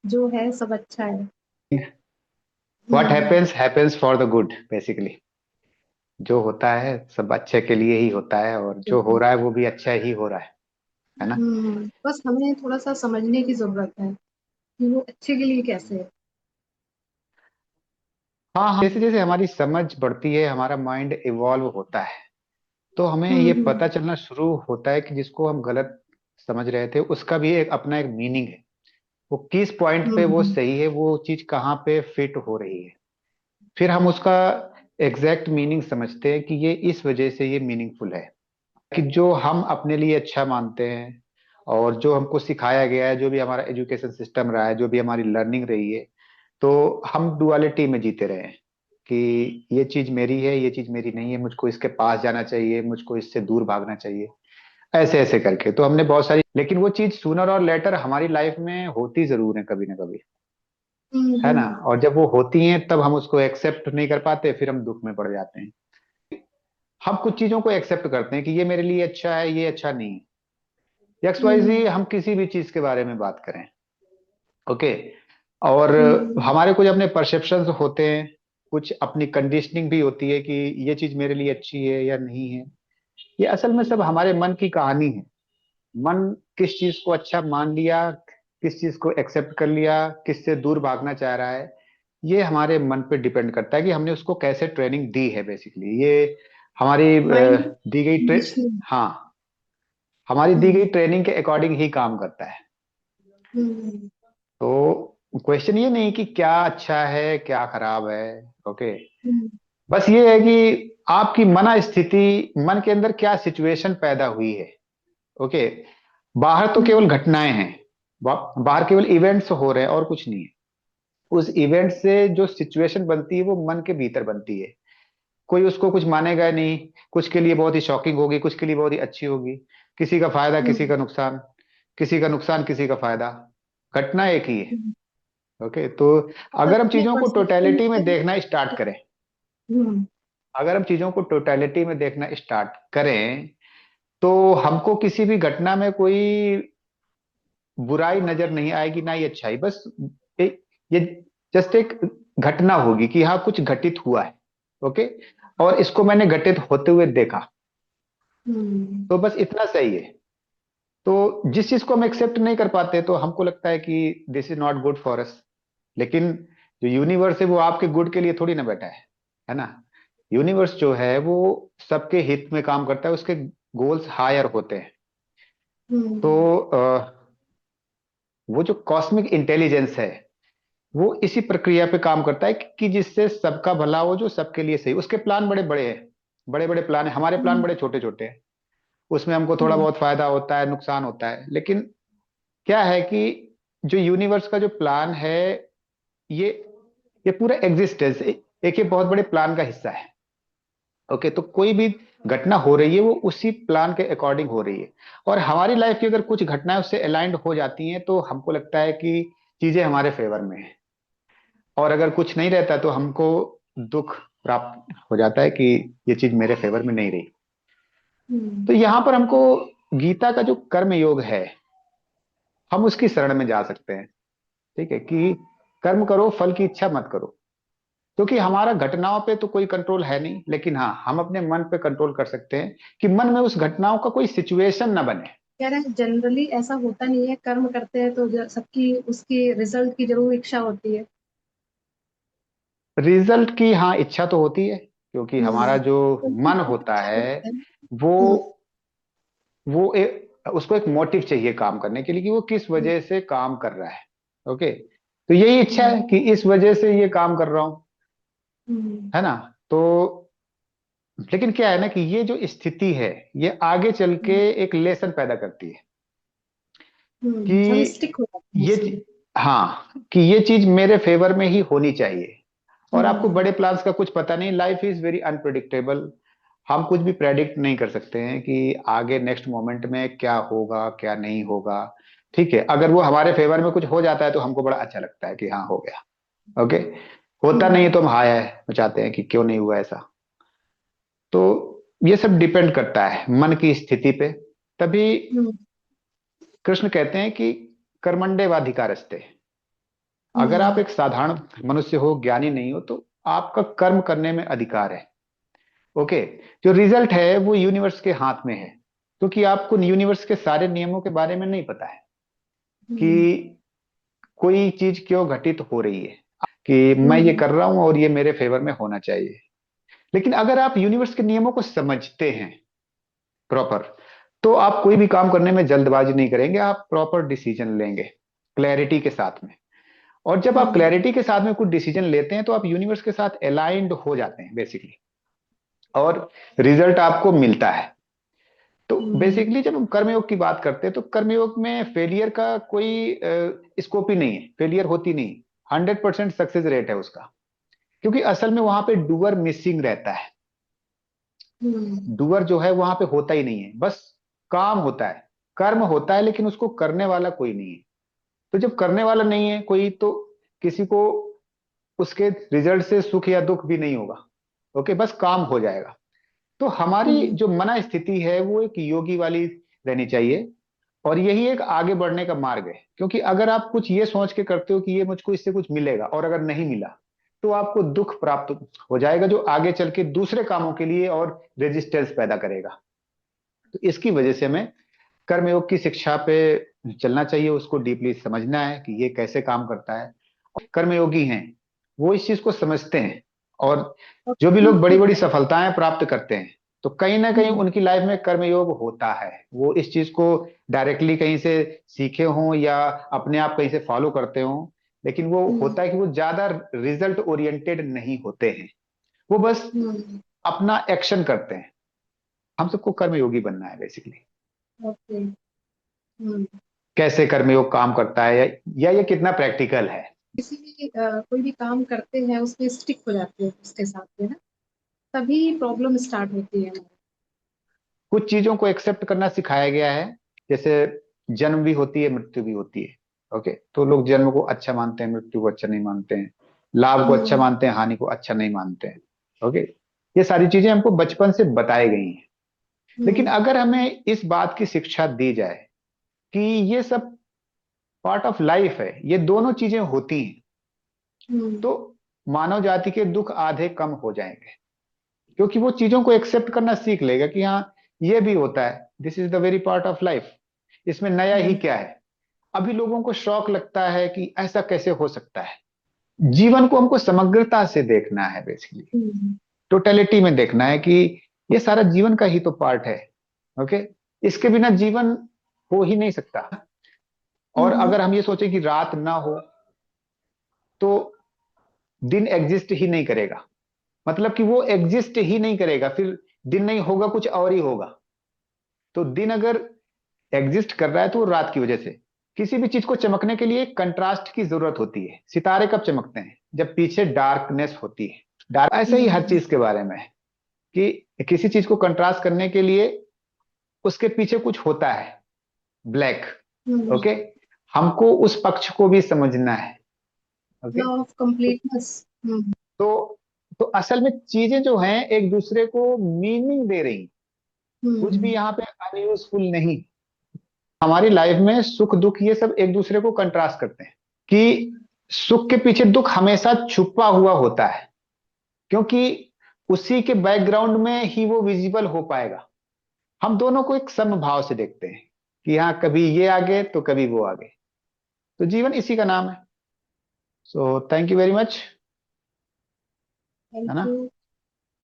जो है सब अच्छा है। What hmm. Happens for the good basically. जो होता है सब अच्छे के लिए ही होता है, और जो हो रहा है वो भी अच्छा ही हो रहा है ना। बस हमें थोड़ा सा समझने की जरूरत है कि वो अच्छे के लिए कैसे है। हाँ हाँ, जैसे जैसे हमारी समझ बढ़ती है, हमारा माइंड इवॉल्व होता है, तो हमें ये हम्म। पता चलना शुरू होता है कि जिसको हम गलत समझ रहे थे उसका भी एक अपना एक मीनिंग है। वो किस पॉइंट पे वो हम्म। सही है, वो चीज कहाँ पे फिट हो रही है। फिर हम उसका एग्जैक्ट मीनिंग समझते हैं कि ये इस वजह से ये मीनिंगफुल है। कि जो हम अपने लिए अच्छा मानते हैं और जो हमको सिखाया गया है, जो भी हमारा एजुकेशन सिस्टम रहा है, जो भी हमारी लर्निंग रही है, तो हम डुअलिटी में जीते रहे हैं कि ये चीज मेरी है, ये चीज मेरी नहीं है, मुझको इसके पास जाना चाहिए, मुझको इससे दूर भागना चाहिए। ऐसे ऐसे करके तो हमने बहुत सारी, लेकिन वो चीज सूनर और लेटर हमारी लाइफ में होती जरूर है कभी ना कभी, है ना। हम्म। और जब वो होती हैं तब हम उसको एक्सेप्ट नहीं कर पाते, फिर हम दुख में पड़ जाते हैं। हम कुछ चीजों को एक्सेप्ट करते हैं कि ये मेरे लिए अच्छा है, ये अच्छा नहीं है। एक्स वाई हम्म। जी हम किसी भी चीज के बारे में बात करें, ओके। और हम्म। हमारे कुछ अपने परसेप्शंस होते हैं, कुछ अपनी कंडीशनिंग भी होती है कि ये चीज मेरे लिए अच्छी है या नहीं है। ये असल में सब हमारे मन की कहानी है। मन किस चीज को अच्छा मान लिया, किस चीज को एक्सेप्ट कर लिया, किससे दूर भागना चाह रहा है, ये हमारे मन पे डिपेंड करता है कि हमने उसको कैसे ट्रेनिंग दी है। बेसिकली ये हमारी माइंड दी गई कंडीशनिंग। हाँ, हमारी दी गई हम्म। ट्रेनिंग के अकॉर्डिंग ही काम करता है। हम्म। तो क्वेश्चन ये नहीं कि क्या अच्छा है क्या खराब है, ओके। हम्म। बस ये है कि आपकी मना स्थिति, मन के अंदर क्या सिचुएशन पैदा हुई है, ओके। बाहर तो केवल हम्म। घटनाएं हैं, बाहर केवल इवेंट्स हो रहे हैं और कुछ नहीं है। उस इवेंट से जो सिचुएशन बनती है वो मन के भीतर बनती है। कोई उसको कुछ मानेगा नहीं, कुछ के लिए बहुत ही शॉकिंग होगी, कुछ के लिए बहुत ही अच्छी होगी। किसी का फायदा किसी हम्म। का नुकसान, किसी का नुकसान किसी का फायदा। घटना एक ही है, हम्म। ओके। तो बस अगर हम अपने चीजों को परसेप्शन टोटलिटी में से। देखना स्टार्ट करें, हम्म। अगर हम चीजों को टोटलिटी में देखना स्टार्ट करें, तो हमको किसी भी घटना में कोई बुराई नजर नहीं आएगी ना ही अच्छाई। बस ये जस्ट एक घटना होगी कि हाँ कुछ घटित हुआ है, ओके, और इसको मैंने घटित होते हुए देखा। हम्म। तो बस इतना सही है। तो जिस चीज को हम एक्सेप्ट नहीं कर पाते तो हमको लगता है कि this is not good for us. लेकिन जो यूनिवर्स है वो आपके गुड के लिए थोड़ी ना बैठा है ना। यूनिवर्स जो है वो सबके हित में काम करता है, उसके गोल्स हायर होते हैं। तो हम्म। वो जो कॉस्मिक इंटेलिजेंस है वो इसी प्रक्रिया पे काम करता है कि जिससे सबका भला हो, जो सबके लिए सही। उसके प्लान बड़े बड़े हैं, बड़े बड़े प्लान है, हमारे प्लान बड़े छोटे छोटे हैं। उसमें हमको थोड़ा हम्म। बहुत फायदा होता है, नुकसान होता है, लेकिन क्या है कि जो यूनिवर्स का जो प्लान है, ये ये पूरा एग्जिस्टेंस एक ये बहुत बड़े प्लान का हिस्सा है, ओके। तो कोई भी घटना हो रही है वो उसी प्लान के अकॉर्डिंग हो रही है। और हमारी लाइफ की अगर कुछ घटनाएं उससे अलाइंड हो जाती हैं तो हमको लगता है कि चीजें हमारे फेवर में है। और अगर कुछ नहीं रहता तो हमको दुख प्राप्त हो जाता है कि ये चीज मेरे फेवर में नहीं रही। हम्म। तो यहां पर हमको गीता का जो कर्म योग है, हम उसकी शरण में जा सकते हैं। ठीक है कि कर्म करो, फल की इच्छा मत करो। क्योंकि हमारा घटनाओं पे तो कोई कंट्रोल है नहीं, लेकिन हाँ हम अपने मन पे कंट्रोल कर सकते हैं कि मन में उस घटनाओं का कोई सिचुएशन ना बने। कह रहे हैं जनरली ऐसा होता नहीं है, कर्म करते हैं तो सबकी उसकी रिजल्ट की जरूर इच्छा होती है। रिजल्ट की हाँ इच्छा तो होती है, क्योंकि हमारा जो तो ये मन बहुत होता अच्छा है लगता है। वो हम्म। उसको एक मोटिव चाहिए काम करने के लिए कि वो किस हम्म। वजह से काम कर रहा है, ओके। तो यही इच्छा है कि इस वजह से ये काम कर रहा हूं, हम्म। है ना। तो लेकिन क्या है ना कि ये जो स्थिति है ये आगे चल के एक लेसन पैदा करती है हम कि स्टिक हो जाते हैं ये उसमें। हाँ कि ये चीज मेरे फेवर में ही होनी चाहिए। और आपको हम्म। बड़े प्लान्स का कुछ पता नहीं, लाइफ इज वेरी अनप्रिडिक्टेबल। हम कुछ भी प्रेडिक्ट नहीं कर सकते हैं कि आगे नेक्स्ट मोमेंट में क्या होगा क्या नहीं होगा। ठीक है, अगर वो हमारे फेवर में कुछ हो जाता है तो हमको बड़ा अच्छा लगता है कि हाँ हो गया, ओके। होता नहीं है हम्म। तो हम हाय है चाहते हैं कि क्यों नहीं हुआ ऐसा। तो ये सब डिपेंड करता है मन की स्थिति पे। तभी हम्म। कृष्ण कहते हैं कि कर्मण्येवाधिकारस्ते, अगर आप हम्म। एक साधारण मनुष्य हो, ज्ञानी नहीं हो, तो आपका कर्म करने में अधिकार है। ओके। जो रिजल्ट है वो यूनिवर्स के हाथ में है, क्योंकि आपको यूनिवर्स के सारे नियमों के बारे में नहीं पता है हम्म। कि कोई चीज क्यों घटित हो रही है, कि मैं ये हम्म। कर रहा हूं और ये मेरे फेवर में होना चाहिए। लेकिन अगर आप यूनिवर्स के नियमों को समझते हैं प्रॉपर, तो आप कोई भी काम करने में जल्दबाजी नहीं करेंगे, आप प्रॉपर डिसीजन लेंगे क्लैरिटी के साथ में। और जब आप हम्म। क्लैरिटी के साथ में कुछ डिसीजन लेते हैं तो आप यूनिवर्स के साथ अलाइंड हो जाते हैं बेसिकली, और रिजल्ट आपको मिलता है। तो हम्म। बेसिकली जब हम कर्मयोग की बात करते हैं तो कर्मयोग में फेलियर का कोई स्कोप ही नहीं है, फेलियर होती नहीं। 100% सक्सेस रेट है उसका, क्योंकि असल में वहां पे डूअर मिसिंग रहता है। हम्म। डूअर जो है वहां पे होता ही नहीं है, बस काम होता है, कर्म होता है, लेकिन उसको करने वाला कोई नहीं है। तो जब करने वाला नहीं है कोई, तो किसी को उसके रिजल्ट से सुख या दुख भी नहीं होगा। ओके, बस काम हो जाएगा। तो हमारी हम्म। जो मन स्थिति है वो एक योगी वाली रहनी चाहिए, और यही एक आगे बढ़ने का मार्ग है। क्योंकि अगर आप कुछ ये सोच के करते हो कि ये मुझको इससे कुछ मिलेगा, और अगर नहीं मिला, तो आपको दुख प्राप्त हो जाएगा, जो आगे चल के दूसरे कामों के लिए और रेजिस्टेंस पैदा करेगा। तो इसकी वजह से हमें कर्मयोग की शिक्षा पे चलना चाहिए, उसको डीपली समझना है कि ये कैसे काम करता है। और कर्मयोगी हैं वो इस चीज को समझते हैं, और और जो भी लोग बड़ी ठीक बड़ी है। सफलताएं प्राप्त करते हैं, तो कहीं ना कहीं हम्म। उनकी लाइफ में कर्मयोग होता है। वो इस चीज को डायरेक्टली कहीं से सीखे हों या अपने आप कहीं से फॉलो करते हों, लेकिन वो हम्म। होता है कि वो ज्यादा रिजल्ट ओरिएंटेड नहीं होते हैं, वो बस हम्म। अपना एक्शन करते हैं। हम सबको कर्मयोगी बनना है बेसिकली। ओके। हम्म। कैसे कर्मयोग काम करता है, या ये कितना प्रैक्टिकल है। किसी भी कोई भी काम करते हैं उसमें स्टिक हो जाते हैं उसके साथ में ना, तभी प्रॉब्लम स्टार्ट होती है हमारी। कुछ चीजों को एक्सेप्ट करना सिखाया गया है, जैसे जन्म भी होती है, मृत्यु भी होती है। ओके, तो लोग जन्म को अच्छा मानते हैं, मृत्यु को अच्छा नहीं मानते हैं, लाभ को अच्छा हम्म। मानते हैं, हानि को अच्छा नहीं मानते हैं। ओके, ये सारी चीजें हमको बचपन से बताई गई हैं। लेकिन हम्म। अगर हमें इस बात की शिक्षा दी जाए कि ये सब पार्ट ऑफ लाइफ है, ये दोनों चीजें होती हैं, हम्म। तो मानव जाति के दुख आधे कम हो जाएंगे। क्योंकि वो चीजों को एक्सेप्ट करना सीख लेगा कि हाँ, ये भी होता है, this is the very part of life, इसमें नया ही हम्म। क्या है। अभी लोगों को शौक लगता है कि ऐसा कैसे हो सकता है। जीवन को हमको समग्रता से देखना है बेसिकली, हम्म। टोटलिटी में देखना है कि ये सारा जीवन का ही तो पार्ट है। ओके, इसके बिना जीवन हो ही नहीं सकता। और हम्म। अगर हम ये सोचे कि रात ना हो, तो दिन एग्जिस्ट ही नहीं करेगा। मतलब कि वो एग्जिस्ट ही नहीं करेगा, फिर दिन नहीं होगा, कुछ और ही होगा। तो दिन अगर एग्जिस्ट कर रहा है तो वो रात की वजह से। किसी भी चीज को चमकने के लिए कंट्रास्ट की जरूरत होती है। सितारे कब चमकते हैं? जब पीछे डार्कनेस होती है। डार्क ऐसे ही हर हम्म। चीज के बारे में है कि किसी चीज को कंट्रास्ट करने के लिए उसके पीछे कुछ होता है, ब्लैक। हम्म। ओके, हमको उस पक्ष को भी समझना है। ओके, लॉ ऑफ तो कंप्लीटनेस। हम्म। तो तो असल में चीजें जो हैं एक दूसरे को मीनिंग दे रही, कुछ भी हम्म। यहाँ पे अनयूजफुल नहीं। हमारी लाइफ में सुख दुख ये सब एक दूसरे को कंट्रास्ट करते हैं, कि सुख के पीछे दुख हमेशा छुपा हुआ होता है, क्योंकि उसी के बैकग्राउंड में ही वो विजिबल हो पाएगा। हम दोनों को एक समभाव से देखते हैं कि हाँ, कभी ये आगे तो कभी वो आगे। तो जीवन इसी का नाम है। So thank you very much, है थैंक ना। यू।